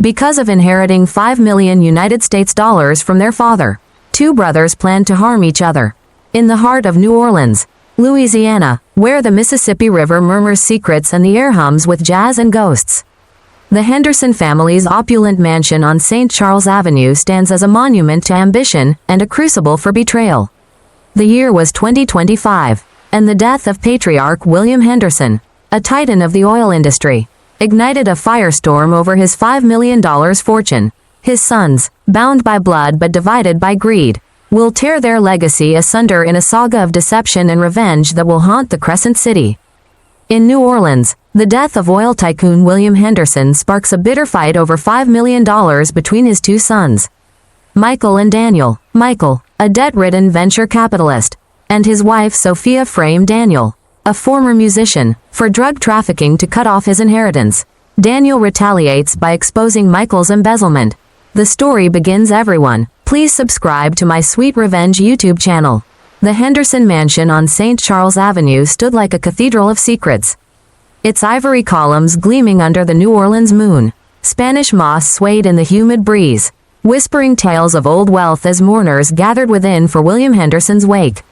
Because of inheriting $5 million United States dollars from their father, two brothers planned to harm each other. In the heart of New Orleans, Louisiana, where the Mississippi River murmurs secrets and the air hums with jazz and ghosts. The Henderson family's opulent mansion on St. Charles Avenue stands as a monument to ambition and a crucible for betrayal. The year was 2025, and the death of patriarch William Henderson, a titan of the oil industry, ignited a firestorm over his $5 million fortune. His sons, bound by blood but divided by greed, will tear their legacy asunder in a saga of deception and revenge that will haunt the Crescent City. In New Orleans, the death of oil tycoon William Henderson sparks a bitter fight over $5 million between his two sons, Michael and Daniel. Michael, a debt-ridden venture capitalist, and his wife Sophia framed Daniel, a former musician, for drug trafficking to cut off his inheritance. Daniel retaliates by exposing Michael's embezzlement. The story begins. Everyone, please subscribe to my Sweet Revenge YouTube channel. The Henderson mansion on St. Charles Avenue stood like a cathedral of secrets, its ivory columns gleaming under the New Orleans moon. Spanish moss swayed in the humid breeze, whispering tales of old wealth as mourners gathered within for William Henderson's wake.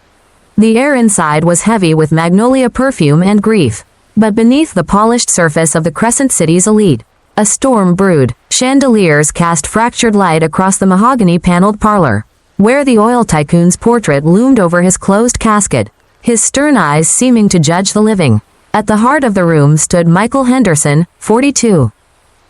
The air inside was heavy with magnolia perfume and grief, but beneath the polished surface of the Crescent City's elite, a storm brewed. Chandeliers cast fractured light across the mahogany-paneled parlor, where the oil tycoon's portrait loomed over his closed casket, his stern eyes seeming to judge the living. At the heart of the room stood Michael Henderson, 42.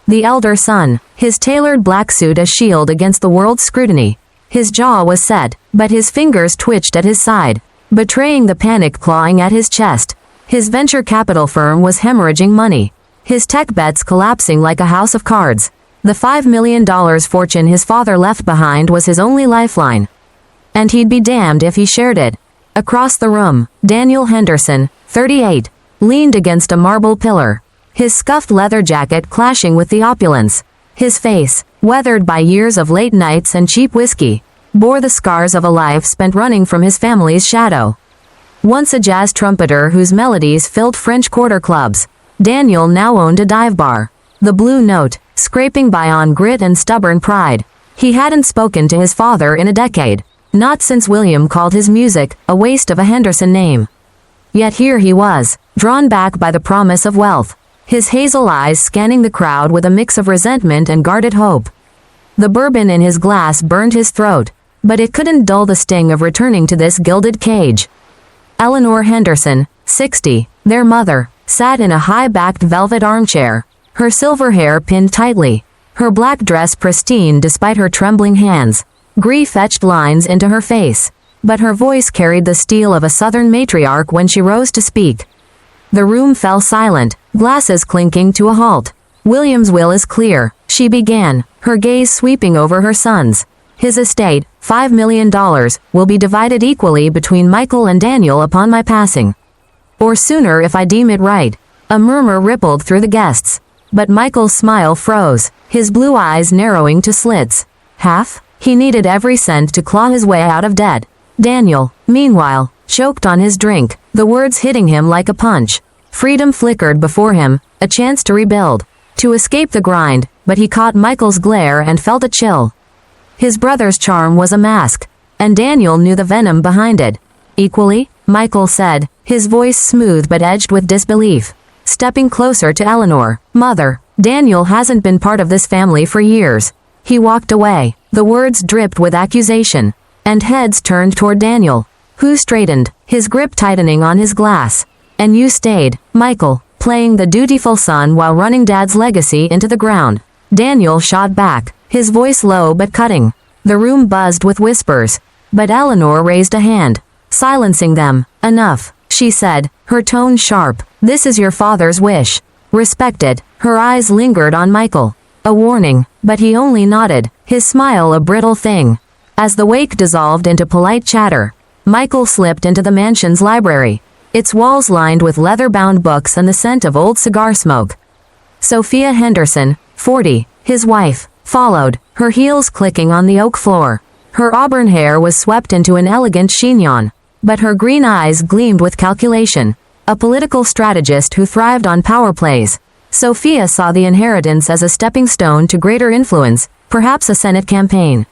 The elder son, his tailored black suit a shield against the world's scrutiny. His jaw was set, but his fingers twitched at his side, betraying the panic clawing at his chest. His venture capital firm was hemorrhaging money, his tech bets collapsing like a house of cards. The $5 million fortune his father left behind was his only lifeline, and he'd be damned if he shared it. Across the room, Daniel Henderson, 38, leaned against a marble pillar, his scuffed leather jacket clashing with the opulence. His face, weathered by years of late nights and cheap whiskey, bore the scars of a life spent running from his family's shadow. Once a jazz trumpeter whose melodies filled French Quarter clubs, Daniel now owned a dive bar, the Blue Note, scraping by on grit and stubborn pride. He hadn't spoken to his father in a decade, not since William called his music a waste of a Henderson name. Yet here he was, drawn back by the promise of wealth, his hazel eyes scanning the crowd with a mix of resentment and guarded hope. The bourbon in his glass burned his throat, but it couldn't dull the sting of returning to this gilded cage. Eleanor Henderson, 60, their mother, sat in a high-backed velvet armchair, her silver hair pinned tightly, her black dress pristine despite her trembling hands. Grief etched lines into her face, but her voice carried the steel of a southern matriarch when she rose to speak. The room fell silent, glasses clinking to a halt. William's will is clear, she began, her gaze sweeping over her sons. His estate, $5 million, will be divided equally between Michael and Daniel upon my passing. Or sooner if I deem it right. A murmur rippled through the guests, but Michael's smile froze, his blue eyes narrowing to slits. Half? He needed every cent to claw his way out of debt. Daniel, meanwhile, choked on his drink, the words hitting him like a punch. Freedom flickered before him, a chance to rebuild, to escape the grind, but he caught Michael's glare and felt a chill. His brother's charm was a mask, and Daniel knew the venom behind it. Equally, Michael said, his voice smooth but edged with disbelief, stepping closer to Eleanor. Mother, Daniel hasn't been part of this family for years. He walked away, the words dripped with accusation, and heads turned toward Daniel, who straightened, his grip tightening on his glass. And you stayed, Michael, playing the dutiful son while running Dad's legacy into the ground. Daniel shot back, his voice low but cutting. The room buzzed with whispers, but Eleanor raised a hand, silencing them. Enough, she said, her tone sharp. This is your father's wish. Respect it. Her eyes lingered on Michael. A warning, but he only nodded, his smile a brittle thing. As the wake dissolved into polite chatter, Michael slipped into the mansion's library, its walls lined with leather-bound books and the scent of old cigar smoke. Sophia Henderson, 40, his wife, followed, her heels clicking on the oak floor. Her auburn hair was swept into an elegant chignon, but her green eyes gleamed with calculation. A political strategist who thrived on power plays. Sophia saw the inheritance as a stepping stone to greater influence, perhaps a Senate campaign.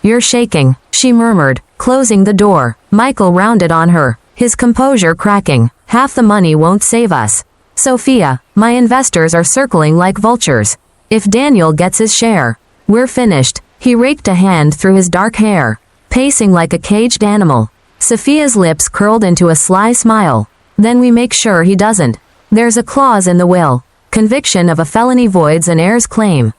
"You're shaking," she murmured, closing the door. Michael rounded on her, his composure cracking. "Half the money won't save us. Sophia, my investors are circling like vultures. If Daniel gets his share, we're finished." He raked a hand through his dark hair, pacing like a caged animal. Sophia's lips curled into a sly smile. "Then we make sure he doesn't. There's a clause in the will. Conviction of a felony voids an heir's claim.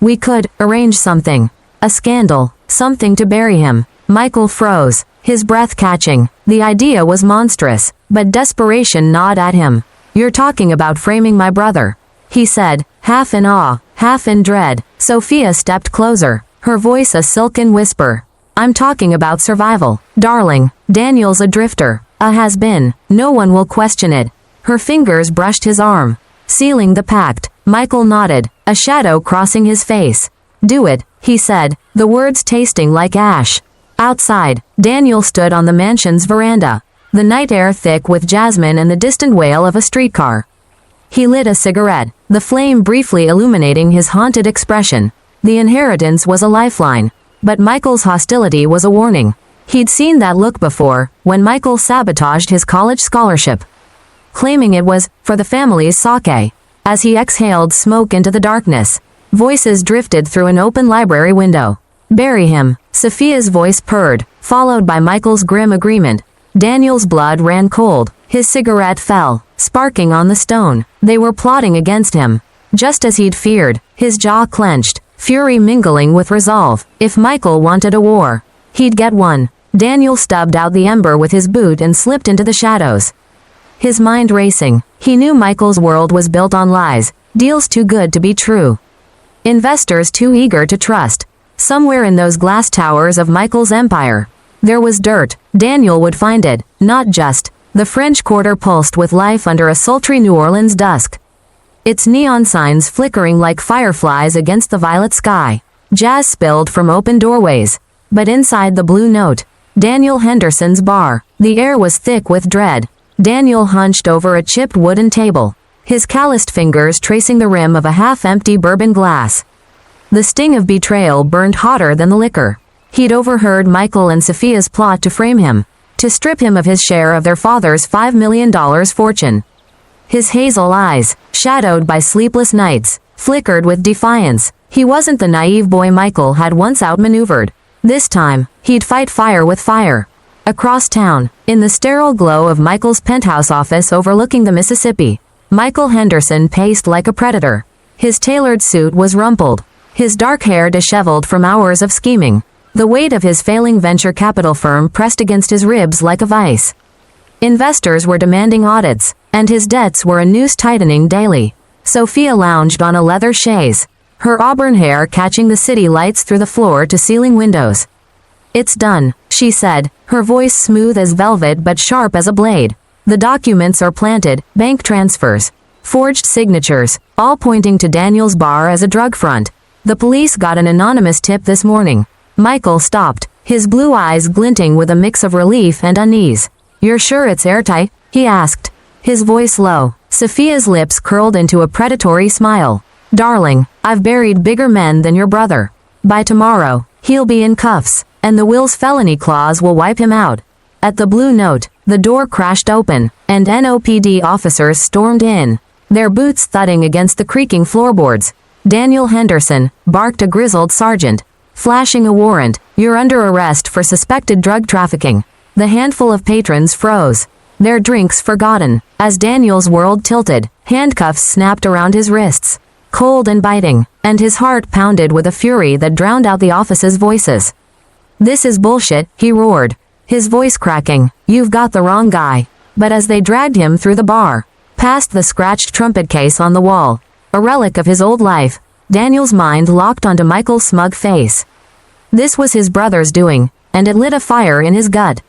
We could arrange something. A scandal, something to bury him." Michael froze, his breath catching. The idea was monstrous, but desperation gnawed at him. "You're talking about framing my brother," he said, half in awe, half in dread. Sophia stepped closer, her voice a silken whisper. "I'm talking about survival, darling. Daniel's a drifter, a has-been. No one will question it." Her fingers brushed his arm, sealing the pact. Michael nodded, a shadow crossing his face. "Do it," he said, the words tasting like ash. Outside, Daniel stood on the mansion's veranda, the night air thick with jasmine and the distant wail of a streetcar. He lit a cigarette, the flame briefly illuminating his haunted expression. The inheritance was a lifeline, but Michael's hostility was a warning. He'd seen that look before, when Michael sabotaged his college scholarship, claiming it was for the family's sake. As he exhaled smoke into the darkness, voices drifted through an open library window. "Bury him," Sophia's voice purred, followed by Michael's grim agreement. Daniel's blood ran cold. His cigarette fell, sparking on the stone. They were plotting against him. Just as he'd feared, his jaw clenched, fury mingling with resolve. If Michael wanted a war, he'd get one. Daniel stubbed out the ember with his boot and slipped into the shadows, his mind racing. He knew Michael's world was built on lies, deals too good to be true, investors too eager to trust. Somewhere in those glass towers of Michael's empire, there was dirt. Daniel would find it, not just. The French Quarter pulsed with life under a sultry New Orleans dusk, its neon signs flickering like fireflies against the violet sky. Jazz spilled from open doorways, but inside the Blue Note, Daniel Henderson's bar, the air was thick with dread. Daniel hunched over a chipped wooden table, his calloused fingers tracing the rim of a half-empty bourbon glass. The sting of betrayal burned hotter than the liquor. He'd overheard Michael and Sophia's plot to frame him, to strip him of his share of their father's $5 million fortune. His hazel eyes, shadowed by sleepless nights, flickered with defiance. He wasn't the naive boy Michael had once outmaneuvered. This time, he'd fight fire with fire. Across town, in the sterile glow of Michael's penthouse office overlooking the Mississippi, Michael Henderson paced like a predator. His tailored suit was rumpled, his dark hair disheveled from hours of scheming. The weight of his failing venture capital firm pressed against his ribs like a vice. Investors were demanding audits, and his debts were a noose tightening daily. Sophia lounged on a leather chaise, her auburn hair catching the city lights through the floor-to-ceiling windows. "It's done," she said, her voice smooth as velvet but sharp as a blade. "The documents are planted, bank transfers, forged signatures, all pointing to Daniel's bar as a drug front. The police got an anonymous tip this morning." Michael stopped, his blue eyes glinting with a mix of relief and unease. "You're sure it's airtight?" he asked, his voice low. Sophia's lips curled into a predatory smile. "Darling, I've buried bigger men than your brother. By tomorrow, he'll be in cuffs, and the will's felony clause will wipe him out." At the Blue Note, the door crashed open, and NOPD officers stormed in, their boots thudding against the creaking floorboards. "Daniel Henderson," barked a grizzled sergeant, flashing a warrant. "You're under arrest for suspected drug trafficking." The handful of patrons froze, their drinks forgotten, as Daniel's world tilted. Handcuffs snapped around his wrists, cold and biting, and his heart pounded with a fury that drowned out the office's voices. "This is bullshit," he roared, his voice cracking. "You've got the wrong guy." But as they dragged him through the bar, past the scratched trumpet case on the wall, a relic of his old life, Daniel's mind locked onto Michael's smug face. This was his brother's doing, and it lit a fire in his gut.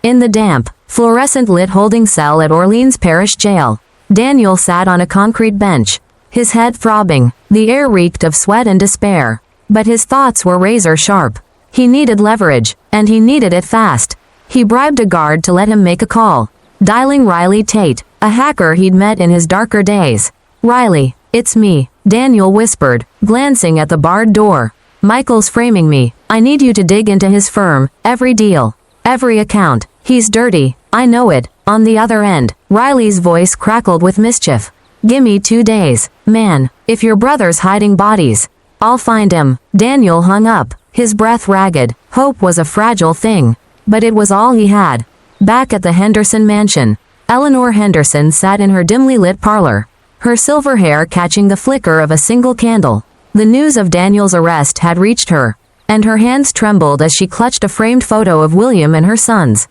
In the damp, fluorescent-lit holding cell at Orleans Parish Jail, Daniel sat on a concrete bench, his head throbbing. The air reeked of sweat and despair, but his thoughts were razor-sharp. He needed leverage, and he needed it fast. He bribed a guard to let him make a call, dialing Riley Tate, a hacker he'd met in his darker days. Riley, it's me, Daniel whispered, glancing at the barred door. Michael's framing me. I need you to dig into his firm, every deal, every account. He's dirty, I know it. On the other end, Riley's voice crackled with mischief. Gimme 2 days, man. If your brother's hiding bodies, I'll find him. Daniel hung up, his breath ragged. Hope was a fragile thing, but it was all he had. Back at the Henderson mansion, Eleanor Henderson sat in her dimly lit parlor, her silver hair catching the flicker of a single candle. The news of Daniel's arrest had reached her, and her hands trembled as she clutched a framed photo of William and her sons,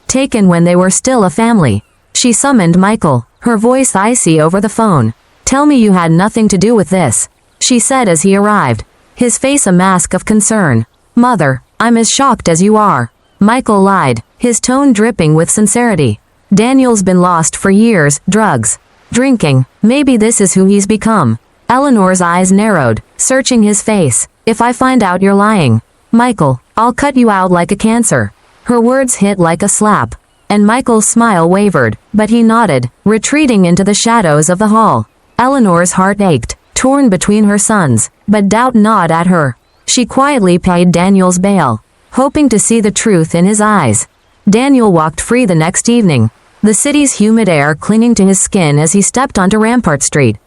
taken when they were still a family. She summoned Michael, her voice icy over the phone. Tell me you had nothing to do with this, she said as he arrived, his face a mask of concern. Mother, I'm as shocked as you are. Michael lied, his tone dripping with sincerity. Daniel's been lost for years, drugs, drinking. Maybe this is who he's become. Eleanor's eyes narrowed, searching his face. If I find out you're lying, Michael, I'll cut you out like a cancer. Her words hit like a slap, and Michael's smile wavered, but he nodded, retreating into the shadows of the hall. Eleanor's heart ached, torn between her sons, but doubt gnawed at her. She quietly paid Daniel's bail, hoping to see the truth in his eyes. Daniel walked free the next evening, the city's humid air clinging to his skin as he stepped onto Rampart Street.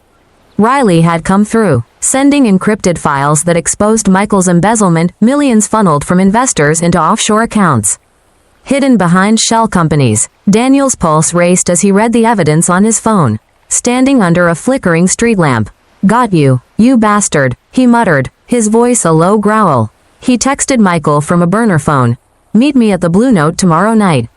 Riley had come through, sending encrypted files that exposed Michael's embezzlement, millions funneled from investors into offshore accounts, hidden behind shell companies. Daniel's pulse raced as he read the evidence on his phone, standing under a flickering street lamp. Got you, you bastard, he muttered, his voice a low growl. He texted Michael from a burner phone. Meet me at the Blue Note tomorrow night.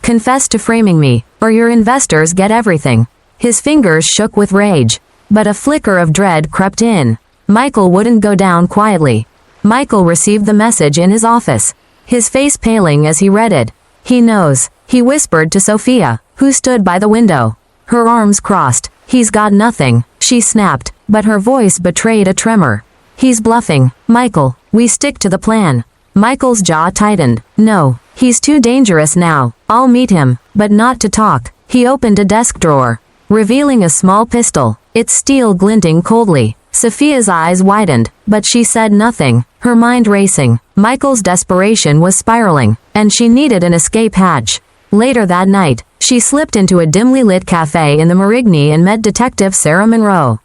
Confess to framing me, or your investors get everything. His fingers shook with rage, but a flicker of dread crept in. Michael wouldn't go down quietly. Michael received the message in his office, his face paling as he read it. He knows, he whispered to Sophia, who stood by the window, her arms crossed. He's got nothing, she snapped, but her voice betrayed a tremor. He's bluffing, Michael, we stick to the plan. Michael's jaw tightened. No, he's too dangerous now. I'll meet him, but not to talk. He opened a desk drawer, revealing a small pistol, its steel glinting coldly. Sophia's eyes widened, but she said nothing, her mind racing. Michael's desperation was spiraling, and she needed an escape hatch. Later that night, she slipped into a dimly lit cafe in the Marigny and met Detective Sarah Monroe,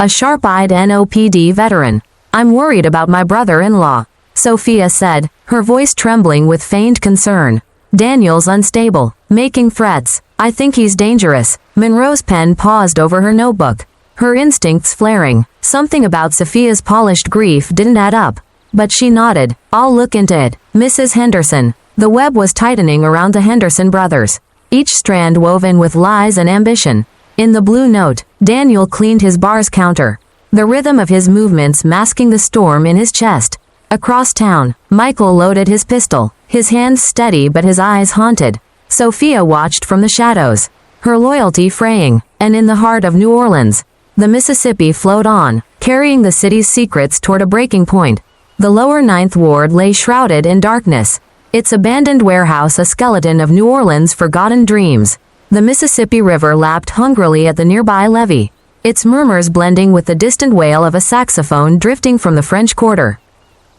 a sharp-eyed NOPD veteran. I'm worried about my brother-in-law, Sophia said, her voice trembling with feigned concern. Daniel's unstable, making threats. I think he's dangerous. Monroe's pen paused over her notebook, her instincts flaring. Something about Sophia's polished grief didn't add up, but she nodded. I'll look into it. Mrs. Henderson. The web was tightening around the Henderson brothers, each strand woven with lies and ambition. In the Blue Note, Daniel cleaned his bar's counter, the rhythm of his movements masking the storm in his chest. Across town, Michael loaded his pistol, his hands steady but his eyes haunted. Sophia watched from the shadows, her loyalty fraying, and in the heart of New Orleans, the Mississippi flowed on, carrying the city's secrets toward a breaking point. The lower Ninth Ward lay shrouded in darkness, its abandoned warehouse a skeleton of New Orleans' forgotten dreams. The Mississippi River lapped hungrily at the nearby levee, its murmurs blending with the distant wail of a saxophone drifting from the French Quarter.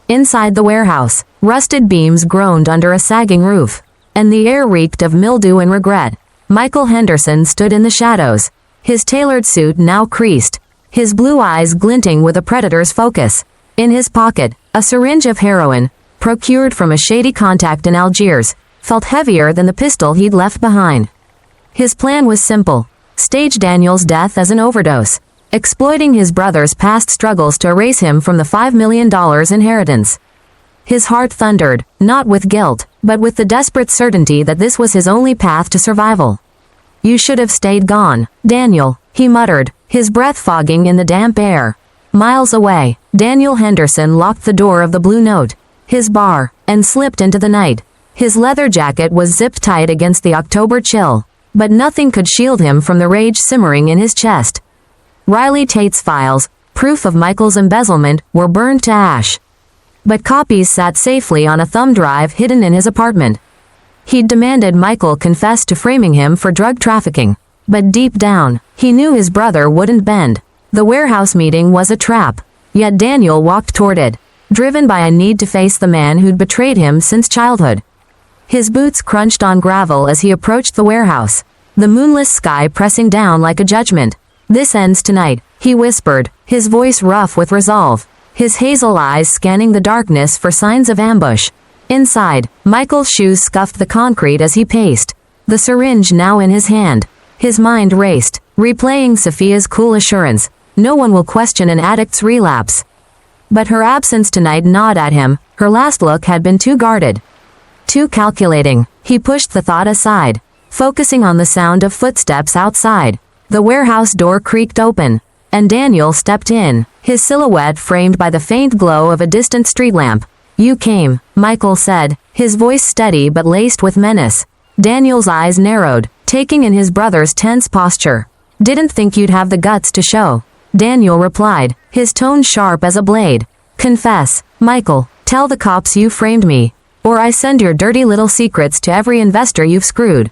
Inside the warehouse, rusted beams groaned under a sagging roof, and the air reeked of mildew and regret. Michael Henderson stood in the shadows, his tailored suit now creased, his blue eyes glinting with a predator's focus. In his pocket, a syringe of heroin, procured from a shady contact in Algiers, felt heavier than the pistol he'd left behind. His plan was simple: stage Daniel's death as an overdose, exploiting his brother's past struggles to erase him from the $5 million inheritance. His heart thundered, not with guilt, but with the desperate certainty that this was his only path to survival. You should have stayed gone, Daniel, he muttered, his breath fogging in the damp air. Miles away, Daniel Henderson locked the door of the Blue Note, his bar, and slipped into the night. His leather jacket was zipped tight against the October chill, but nothing could shield him from the rage simmering in his chest. Riley Tate's files, proof of Michael's embezzlement, were burned to ash, but copies sat safely on a thumb drive hidden in his apartment. He'd demanded Michael confess to framing him for drug trafficking, but deep down, He knew his brother wouldn't bend. The warehouse meeting was a trap. Yet Daniel walked toward it, driven by a need to face the man who'd betrayed him since childhood. His boots crunched on gravel as he approached the warehouse, the moonless sky pressing down like a judgment. "This ends tonight," he whispered, his voice rough with resolve, his hazel eyes scanning the darkness for signs of ambush. Inside, Michael's shoes scuffed the concrete as he paced, the syringe now in his hand. His mind raced, replaying Sophia's cool assurance, "No one will question an addict's relapse." But her absence tonight gnawed at him. Her last look had been too guarded, too calculating. He pushed the thought aside, focusing on the sound of footsteps outside. The warehouse door creaked open, and Daniel stepped in, his silhouette framed by the faint glow of a distant street lamp. "You came," Michael said, his voice steady but laced with menace. Daniel's eyes narrowed, taking in his brother's tense posture. "Didn't think you'd have the guts to show," Daniel replied, his tone sharp as a blade. "Confess, Michael. Tell the cops you framed me, or I send your dirty little secrets to every investor you've screwed."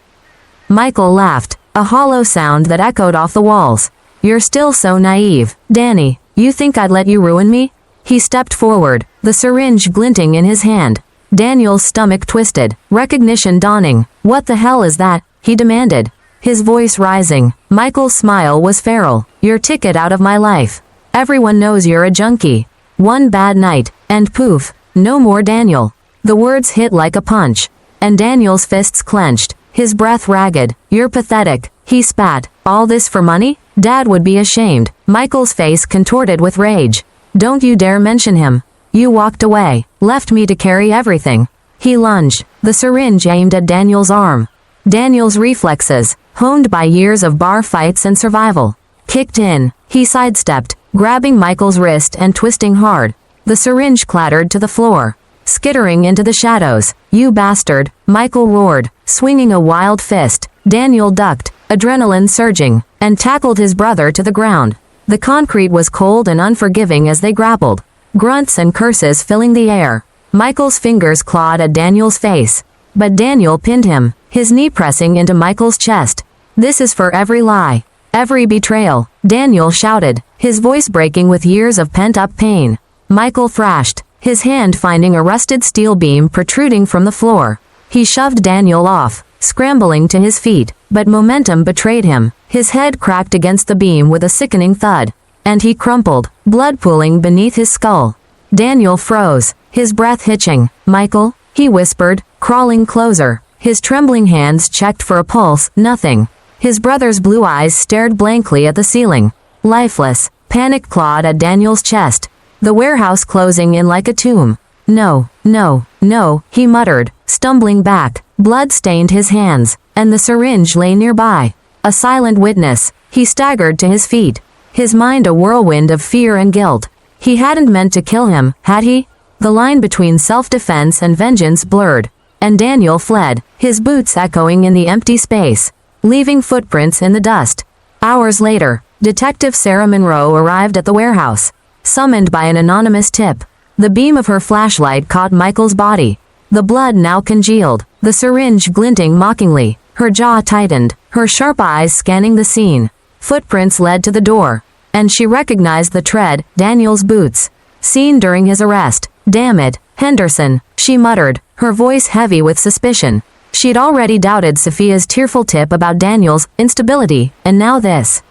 Michael laughed, a hollow sound that echoed off the walls. "You're still so naive, Danny. You think I'd let you ruin me?" He stepped forward, the syringe glinting in his hand. Daniel's stomach twisted, recognition dawning. "What the hell is that?" he demanded, his voice rising. Michael's smile was feral. "Your ticket out of my life. Everyone knows you're a junkie. One bad night, and poof, no more Daniel." The words hit like a punch, and Daniel's fists clenched, his breath ragged. "You're pathetic," he spat. "All this for money? Dad would be ashamed." Michael's face contorted with rage. "Don't you dare mention him. You walked away, left me to carry everything." He lunged, the syringe aimed at Daniel's arm. Daniel's reflexes, honed by years of bar fights and survival, kicked in. He sidestepped, grabbing Michael's wrist and twisting hard. The syringe clattered to the floor, skittering into the shadows. "You bastard," Michael roared, swinging a wild fist. Daniel ducked, adrenaline surging, and tackled his brother to the ground. The concrete was cold and unforgiving as they grappled, grunts and curses filling the air. Michael's fingers clawed at Daniel's face, but Daniel pinned him, his knee pressing into Michael's chest. "This is for every lie, every betrayal," Daniel shouted, his voice breaking with years of pent-up pain. Michael thrashed, his hand finding a rusted steel beam protruding from the floor. He shoved Daniel off, scrambling to his feet, but momentum betrayed him. His head cracked against the beam with a sickening thud, and he crumpled, blood pooling beneath his skull. Daniel froze, his breath hitching. "Michael," he whispered, crawling closer. His trembling hands checked for a pulse. Nothing. His brother's blue eyes stared blankly at the ceiling, lifeless. Panic clawed at Daniel's chest, the warehouse closing in like a tomb. "No, no, no," he muttered, stumbling back. Blood stained his hands, and the syringe lay nearby. A silent witness. He staggered to his feet, his mind a whirlwind of fear and guilt. He hadn't meant to kill him, had he? The line between self-defense and vengeance blurred, and Daniel fled, his boots echoing in the empty space, leaving footprints in the dust. Hours later, Detective Sarah Monroe arrived at the warehouse, summoned by an anonymous tip. The beam of her flashlight caught Michael's body, the blood now congealed, the syringe glinting mockingly. Her jaw tightened, her sharp eyes scanning the scene. Footprints led to the door, and she recognized the tread, Daniel's boots, seen during his arrest. "Damn it, Henderson," she muttered, her voice heavy with suspicion. She'd already doubted Sophia's tearful tip about Daniel's instability, and now this.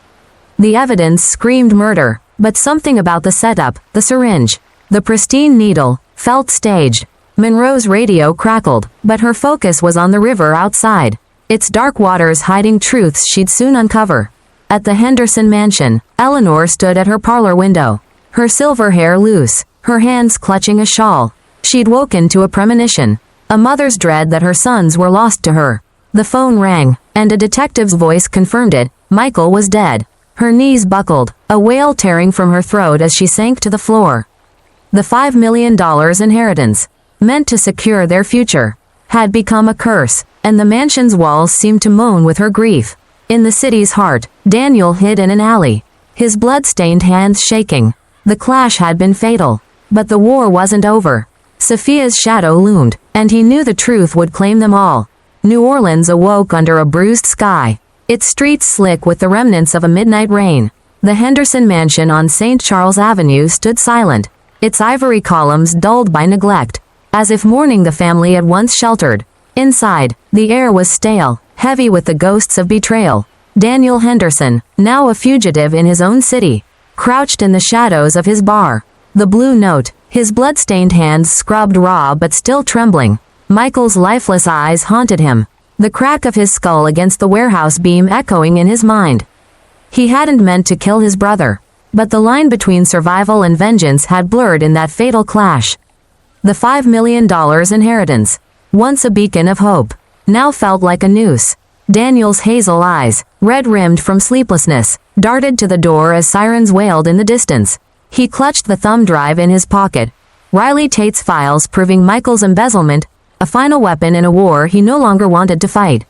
The evidence screamed murder, but something about the setup, the syringe, the pristine needle, felt staged. Monroe's radio crackled, but her focus was on the river outside, its dark waters hiding truths she'd soon uncover. At the Henderson mansion, Eleanor stood at her parlor window, her silver hair loose, her hands clutching a shawl. She'd woken to a premonition, a mother's dread that her sons were lost to her. The phone rang, and a detective's voice confirmed it. Michael was dead. Her knees buckled, a wail tearing from her throat as she sank to the floor. The $5 million inheritance, meant to secure their future, had become a curse, and the mansion's walls seemed to moan with her grief. In the city's heart, Daniel hid in an alley, his blood-stained hands shaking. The clash had been fatal, but the war wasn't over. Sophia's shadow loomed, and he knew the truth would claim them all. New Orleans awoke under a bruised sky, its streets slick with the remnants of a midnight rain. The Henderson mansion on St. Charles Avenue stood silent, its ivory columns dulled by neglect, as if mourning the family it once sheltered. Inside, the air was stale, heavy with the ghosts of betrayal. Daniel Henderson, now a fugitive in his own city, crouched in the shadows of his bar. The blue note, his blood-stained hands scrubbed raw but still trembling. Michael's lifeless eyes haunted him, the crack of his skull against the warehouse beam echoing in his mind. He hadn't meant to kill his brother, but the line between survival and vengeance had blurred in that fatal clash. The $5 million inheritance, once a beacon of hope, now felt like a noose. Daniel's hazel eyes, red-rimmed from sleeplessness, darted to the door as sirens wailed in the distance. He clutched the thumb drive in his pocket. Riley Tate's files proving Michael's embezzlement, a final weapon in a war he no longer wanted to fight.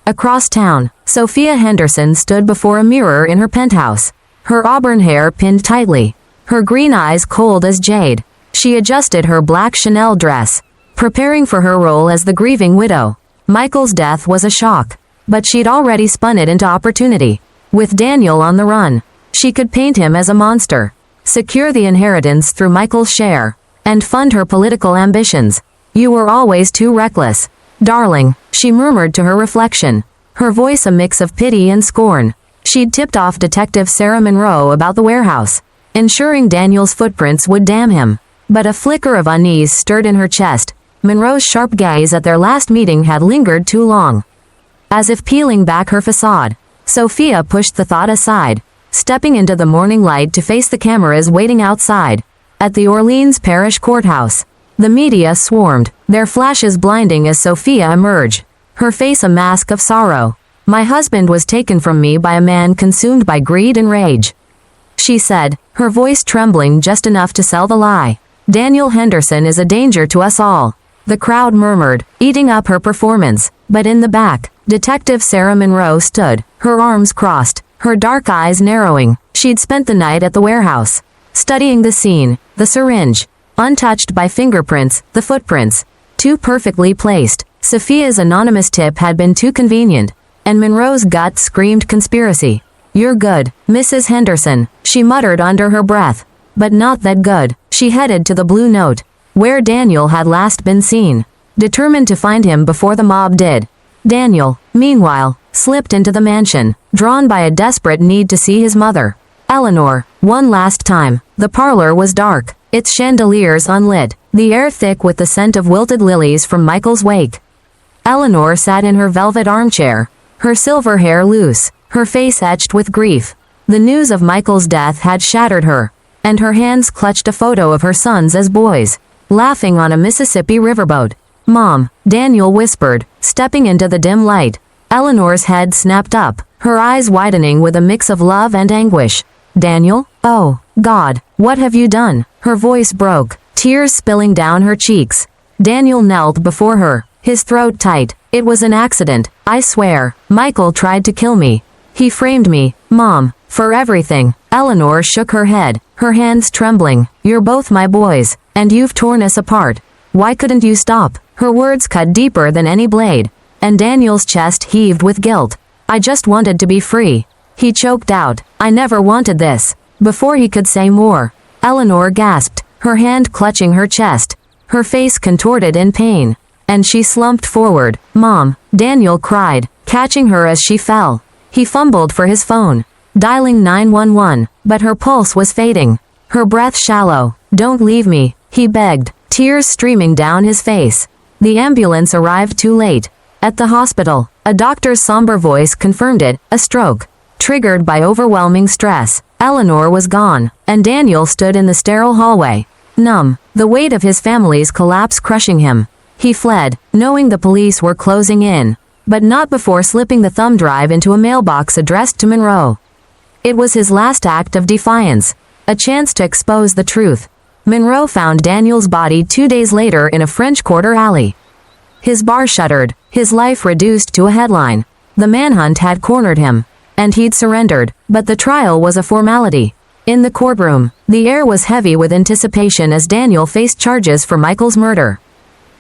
Across town, Sophia Henderson stood before a mirror in her penthouse, her auburn hair pinned tightly, her green eyes cold as jade. She adjusted her black Chanel dress, preparing for her role as the grieving widow. Michael's death was a shock, but she'd already spun it into opportunity. With Daniel on the run, she could paint him as a monster, secure the inheritance through Michael's share, and fund her political ambitions. "You were always too reckless, darling," she murmured to her reflection, her voice a mix of pity and scorn. She'd tipped off Detective Sarah Monroe about the warehouse, ensuring Daniel's footprints would damn him. But a flicker of unease stirred in her chest. Monroe's sharp gaze at their last meeting had lingered too long. As if peeling back her facade, Sophia pushed the thought aside, stepping into the morning light to face the cameras waiting outside. At the Orleans Parish Courthouse, the media swarmed, their flashes blinding as Sophia emerged, her face a mask of sorrow. "My husband was taken from me by a man consumed by greed and rage," she said, her voice trembling just enough to sell the lie. "Daniel Henderson is a danger to us all." The crowd murmured, eating up her performance, but in the back, Detective Sarah Monroe stood, her arms crossed, her dark eyes narrowing. She'd spent the night at the warehouse, studying the scene, the syringe, untouched by fingerprints, the footprints, too perfectly placed. Sophia's anonymous tip had been too convenient, and Monroe's gut screamed conspiracy. "You're good, Mrs. Henderson," she muttered under her breath. But not that good. She headed to the Blue Note, where Daniel had last been seen, determined to find him before the mob did. Daniel, meanwhile, slipped into the mansion, drawn by a desperate need to see his mother, Eleanor, one last time. The parlor was dark, its chandeliers unlit, the air thick with the scent of wilted lilies from Michael's wake. Eleanor sat in her velvet armchair, her silver hair loose, her face etched with grief. The news of Michael's death had shattered her, and her hands clutched a photo of her sons as boys, laughing on a Mississippi riverboat. "Mom," Daniel whispered, stepping into the dim light. Eleanor's head snapped up, her eyes widening with a mix of love and anguish. "Daniel? Oh, God, what have you done?" Her voice broke, tears spilling down her cheeks. Daniel knelt before her, his throat tight. "It was an accident, I swear. Michael tried to kill me. He framed me, Mom, for everything." Eleanor shook her head, her hands trembling. "You're both my boys, and you've torn us apart. Why couldn't you stop?" Her words cut deeper than any blade, and Daniel's chest heaved with guilt. "I just wanted to be free," he choked out. "I never wanted this." Before he could say more, Eleanor gasped, her hand clutching her chest, her face contorted in pain, and she slumped forward. "Mom," Daniel cried, catching her as she fell. He fumbled for his phone, dialing 911, but her pulse was fading, her breath shallow. "Don't leave me," he begged, tears streaming down his face. The ambulance arrived too late. At the hospital, a doctor's somber voice confirmed it, a stroke, triggered by overwhelming stress. Eleanor was gone, and Daniel stood in the sterile hallway, numb, the weight of his family's collapse crushing him. He fled, knowing the police were closing in, but not before slipping the thumb drive into a mailbox addressed to Monroe. It was his last act of defiance, a chance to expose the truth. Monroe found Daniel's body 2 days later in a French Quarter alley. His bar shuttered, his life reduced to a headline. The manhunt had cornered him, and he'd surrendered, but the trial was a formality. In the courtroom, the air was heavy with anticipation as Daniel faced charges for Michael's murder.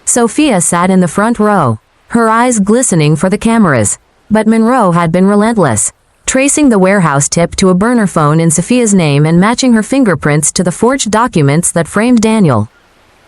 Sophia sat in the front row, her eyes glistening for the cameras. But Monroe had been relentless, tracing the warehouse tip to a burner phone in Sophia's name and matching her fingerprints to the forged documents that framed Daniel.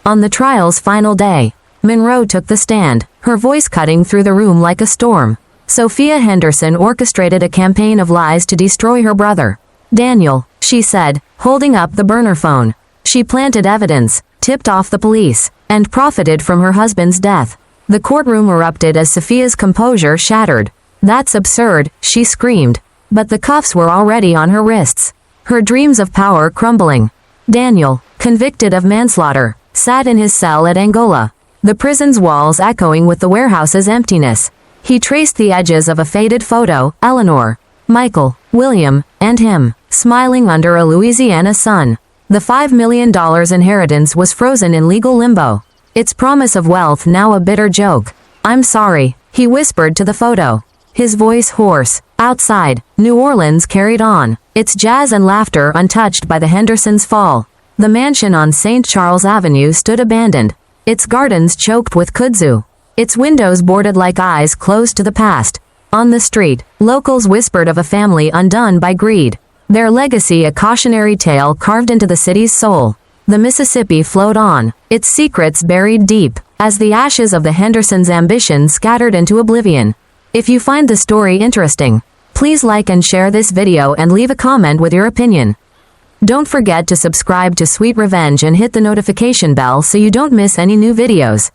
On the trial's final day, Monroe took the stand, her voice cutting through the room like a storm. Sophia Henderson orchestrated a campaign of lies to destroy her brother. Daniel, she said, holding up the burner phone. She planted evidence, tipped off the police, and profited from her husband's death. The courtroom erupted as Sophia's composure shattered. That's absurd, she screamed. But the cuffs were already on her wrists. Her dreams of power crumbling. Daniel, convicted of manslaughter, sat in his cell at Angola, the prison's walls echoing with the warehouse's emptiness. He traced the edges of a faded photo, Eleanor, Michael, William, and him, smiling under a Louisiana sun. The $5 million inheritance was frozen in legal limbo, its promise of wealth now a bitter joke. I'm sorry, he whispered to the photo, his voice hoarse. Outside, New Orleans carried on, its jazz and laughter untouched by the Hendersons' fall. The mansion on St. Charles Avenue stood abandoned, its gardens choked with kudzu, its windows boarded like eyes closed to the past. On the street, locals whispered of a family undone by greed, their legacy a cautionary tale carved into the city's soul. The Mississippi flowed on, its secrets buried deep, as the ashes of the Hendersons' ambition scattered into oblivion. If you find the story interesting, please like and share this video and leave a comment with your opinion. Don't forget to subscribe to Sweet Revenge and hit the notification bell so you don't miss any new videos.